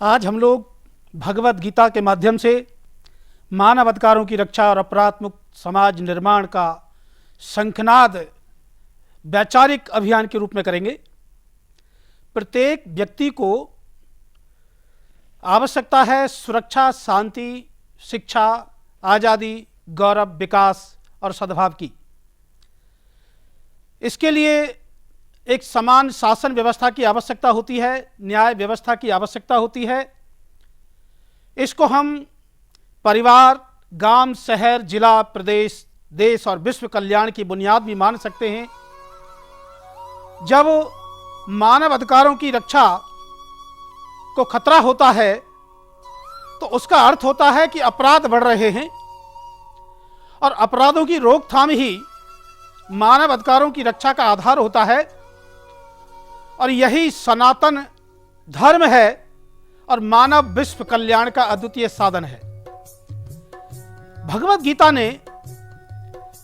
आज हम लोग भगवत गीता के माध्यम से मानव अधिकारों की रक्षा और अपराध मुक्त समाज निर्माण का शंखनाद वैचारिक अभियान के रूप में करेंगे। प्रत्येक व्यक्ति को आवश्यकता है सुरक्षा, शांति, शिक्षा, आज़ादी, गौरव, विकास और सद्भाव की। इसके लिए एक समान शासन व्यवस्था की आवश्यकता होती है, न्याय व्यवस्था की आवश्यकता होती है। इसको हम परिवार, गांव, शहर, जिला, प्रदेश, देश और विश्व कल्याण की बुनियाद भी मान सकते हैं। जब मानव अधिकारों की रक्षा को खतरा होता है तो उसका अर्थ होता है कि अपराध बढ़ रहे हैं और अपराधों की रोकथाम ही मानव अधिकारों की रक्षा का आधार होता है और यही सनातन धर्म है और मानव विश्व कल्याण का अद्वितीय साधन है। भगवत गीता ने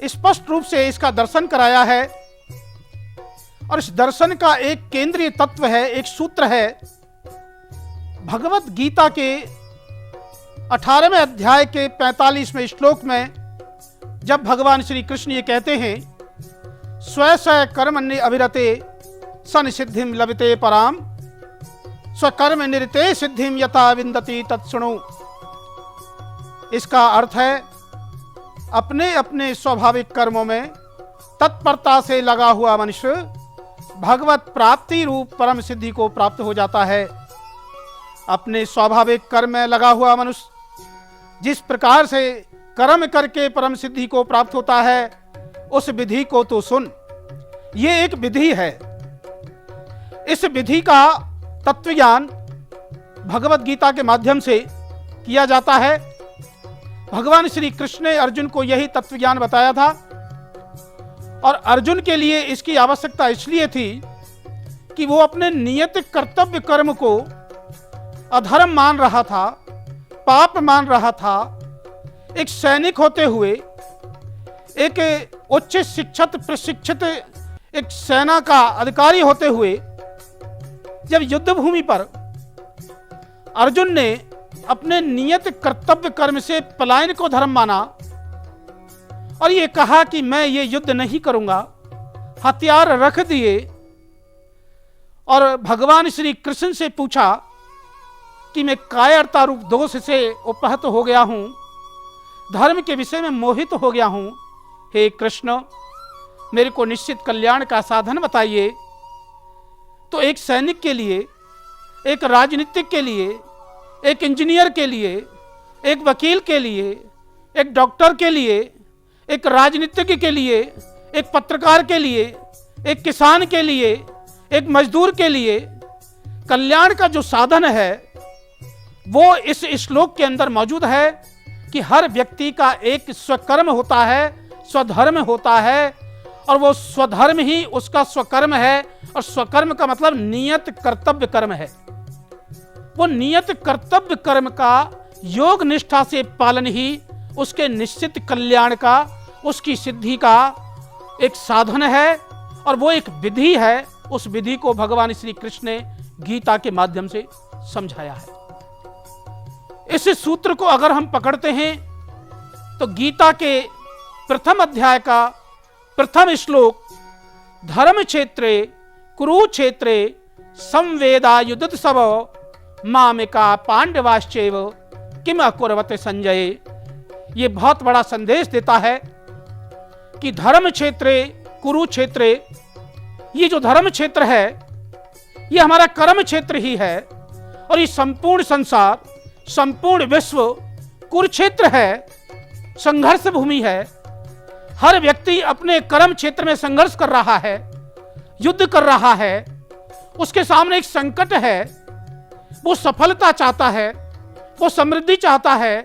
स्पष्ट रूप से इसका दर्शन कराया है और इस दर्शन का एक केंद्रीय तत्व है, एक सूत्र है। भगवत गीता के 18वें अध्याय के 45वें श्लोक में जब भगवान श्री कृष्ण ये कहते हैं, स्व स्व कर्मण्य अभिरते सन सिद्धिम लभते पराम स्वकर्म निरते सिद्धिम यथा विन्दति तत्सुणु। इसका अर्थ है अपने अपने स्वाभाविक कर्मों में तत्परता से लगा हुआ मनुष्य भगवत प्राप्ति रूप परम सिद्धि को प्राप्त हो जाता है। अपने स्वाभाविक कर्म में लगा हुआ मनुष्य जिस प्रकार से कर्म करके परम सिद्धि को प्राप्त होता है, उस विधि को तो सुन। ये एक विधि है। इस विधि का तत्व ज्ञान भगवत गीता के माध्यम से किया जाता है। भगवान श्री कृष्ण ने अर्जुन को यही तत्व ज्ञान बताया था और अर्जुन के लिए इसकी आवश्यकता इसलिए थी कि वो अपने नियत कर्तव्य कर्म को अधर्म मान रहा था, पाप मान रहा था। एक सैनिक होते हुए, एक उच्च शिक्षित प्रशिक्षित एक सेना का अधिकारी होते हुए जब युद्ध भूमि पर अर्जुन ने अपने नियत कर्तव्य कर्म से पलायन को धर्म माना और ये कहा कि मैं ये युद्ध नहीं करूंगा, हथियार रख दिए और भगवान श्री कृष्ण से पूछा कि मैं कायरता रूप दोष से उपहत हो गया हूं, धर्म के विषय में मोहित हो गया हूं। हे कृष्ण, मेरे को निश्चित कल्याण का साधन बताइए। तो एक सैनिक के लिए, एक राजनीतिक के लिए, एक इंजीनियर के लिए, एक वकील के लिए, एक डॉक्टर के लिए, एक राजनीतिज्ञ के लिए, एक पत्रकार के लिए, एक किसान के लिए, एक मजदूर के लिए कल्याण का जो साधन है वो इस श्लोक के अंदर मौजूद है कि हर व्यक्ति का एक स्वकर्म होता है, स्वधर्म होता है और वो स्वधर्म ही उसका स्वकर्म है और स्वकर्म का मतलब नियत कर्तव्य कर्म है। वो नियत कर्तव्य कर्म का योग निष्ठा से पालन ही उसके निश्चित कल्याण का, उसकी सिद्धि का एक साधन है और वो एक विधि है। उस विधि को भगवान श्री कृष्ण ने गीता के माध्यम से समझाया है। इस सूत्र को अगर हम पकड़ते हैं तो गीता के प्रथम अध्याय का प्रथम श्लोक, धर्म क्षेत्रे कुरुक्षेत्रे संवेदा युद्धोत्सव मामिका पांडवाश्चैव किम अकुर्वत संजय, ये बहुत बड़ा संदेश देता है कि धर्म क्षेत्रे कुरुक्षेत्रे, ये जो धर्म क्षेत्र है ये हमारा कर्म क्षेत्र ही है और ये संपूर्ण संसार, संपूर्ण विश्व कुरुक्षेत्र है, संघर्ष भूमि है। हर व्यक्ति अपने कर्म क्षेत्र में संघर्ष कर रहा है, युद्ध कर रहा है। उसके सामने एक संकट है। वो सफलता चाहता है, वो समृद्धि चाहता है,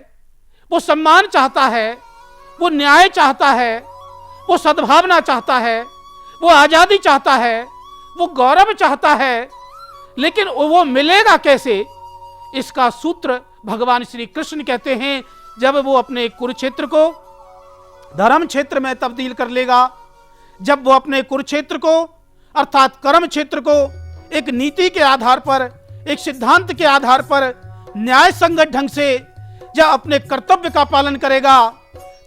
वो सम्मान चाहता है, वो न्याय चाहता है, वो सद्भावना चाहता है, वो आजादी चाहता है, वो गौरव चाहता है। लेकिन वो मिलेगा कैसे? इसका सूत्र भगवान श्री कृष्ण कहते हैं, जब वो अपने कुरुक्षेत्र को धर्म क्षेत्र में तब्दील कर लेगा, जब वो अपने कुरुक्षेत्र को अर्थात कर्म क्षेत्र को एक नीति के आधार पर, एक सिद्धांत के आधार पर, न्याय संगत ढंग से जब अपने कर्तव्य का पालन करेगा,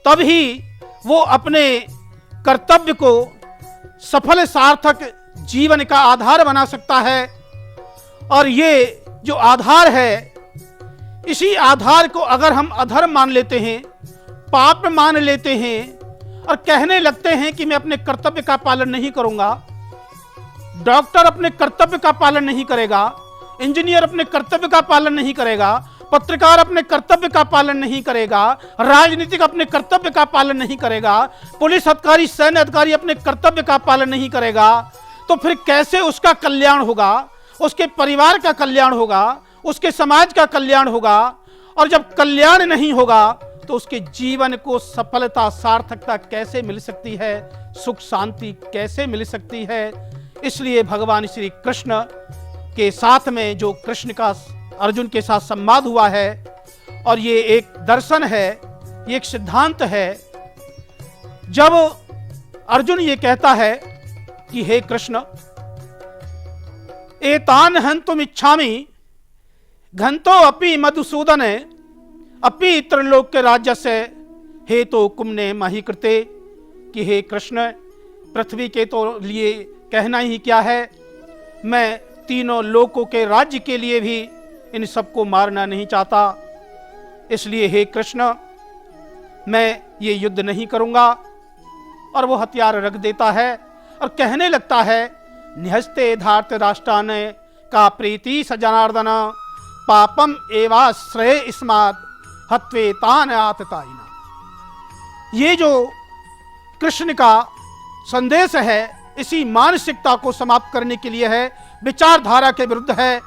तभी वो अपने कर्तव्य को सफल सार्थक जीवन का आधार बना सकता है। और ये जो आधार है, इसी आधार को अगर हम अधर्म मान लेते हैं, पाप मान लेते हैं और कहने लगते हैं कि मैं अपने कर्तव्य का पालन नहीं करूंगा, डॉक्टर अपने कर्तव्य का पालन नहीं करेगा, इंजीनियर अपने कर्तव्य का पालन नहीं करेगा, पत्रकार अपने कर्तव्य का पालन नहीं करेगा, राजनीतिक अपने कर्तव्य का पालन नहीं करेगा, पुलिस अधिकारी, सैन्य अधिकारी अपने कर्तव्य का पालन नहीं करेगा, तो फिर कैसे उसका कल्याण होगा, उसके परिवार का कल्याण होगा, उसके समाज का कल्याण होगा। और जब कल्याण नहीं होगा तो उसके जीवन को सफलता सार्थकता कैसे मिल सकती है, सुख शांति कैसे मिल सकती है। इसलिए भगवान श्री कृष्ण के साथ में जो कृष्ण का अर्जुन के साथ संवाद हुआ है, और ये एक दर्शन है, ये एक सिद्धांत है। जब अर्जुन ये कहता है कि हे कृष्ण, एतान हन्तुम इच्छामि घंतो अपि मधुसूदन अपि त्रिलोक के राज्य से हे तो कुमने मही कृते, कि हे कृष्ण, पृथ्वी के तो लिए कहना ही क्या है, मैं तीनों लोकों के राज्य के लिए भी इन सबको मारना नहीं चाहता। इसलिए हे कृष्ण, मैं ये युद्ध नहीं करूंगा। और वो हथियार रख देता है और कहने लगता है, निहस्ते धार्त राष्ट्रान का प्रीति स जनार्दन पापम एवाश्रय इस्मात् हत्वे तान आतताइना। ये जो कृष्ण का संदेश है, इसी मानसिकता को समाप्त करने के लिए है, विचारधारा के विरुद्ध है।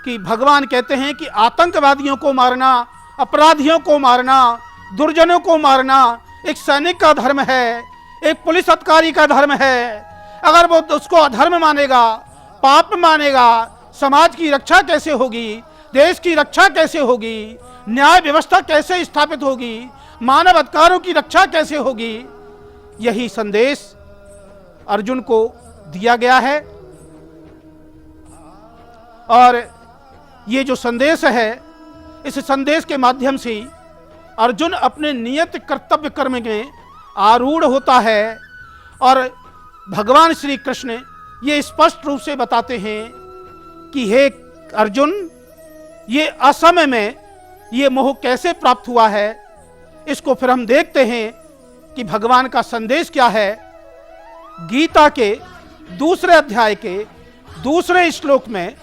कि भगवान कहते हैं कि आतंकवादियों को मारना, अपराधियों को मारना, दुर्जनों को मारना एक सैनिक का धर्म है, एक पुलिस अधिकारी का धर्म है। अगर वो उसको अधर्म मानेगा, पाप मानेगा, समाज की रक्षा कैसे होगी, देश की रक्षा कैसे होगी, न्याय व्यवस्था कैसे स्थापित होगी, मानव अधिकारों की रक्षा कैसे होगी। यही संदेश अर्जुन को दिया गया है। और ये जो संदेश है, इस संदेश के माध्यम से अर्जुन अपने नियत कर्तव्य कर्म में आरूढ़ होता है। और भगवान श्री कृष्ण ये स्पष्ट रूप से बताते हैं कि हे अर्जुन, ये असमय में ये मोह कैसे प्राप्त हुआ है। इसको फिर हम देखते हैं कि भगवान का संदेश क्या है। गीता के दूसरे अध्याय के दूसरे श्लोक में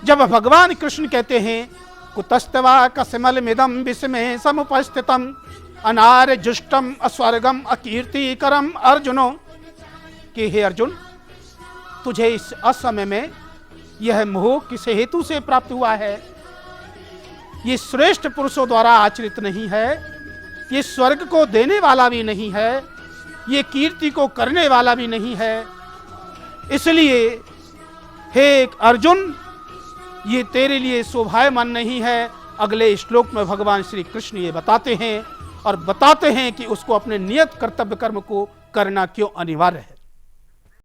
जब भगवान कृष्ण कहते हैं, कुतस्तवा कसिमल मिदम विस्मे समुपस्थितम अनार्य जुष्टम अस्वर्गम अकीर्तिकरम अर्जुनो, कि हे अर्जुन, तुझे इस असमय में यह मोह किस हेतु से प्राप्त हुआ है। ये श्रेष्ठ पुरुषों द्वारा आचरित नहीं है, ये स्वर्ग को देने वाला भी नहीं है, ये कीर्ति को करने वाला भी नहीं है। इसलिए हे अर्जुन, ये तेरे लिए शोभायमान नहीं है। अगले श्लोक में भगवान श्री कृष्ण ये बताते हैं और बताते हैं कि उसको अपने नियत कर्तव्य कर्म को करना क्यों अनिवार्य है।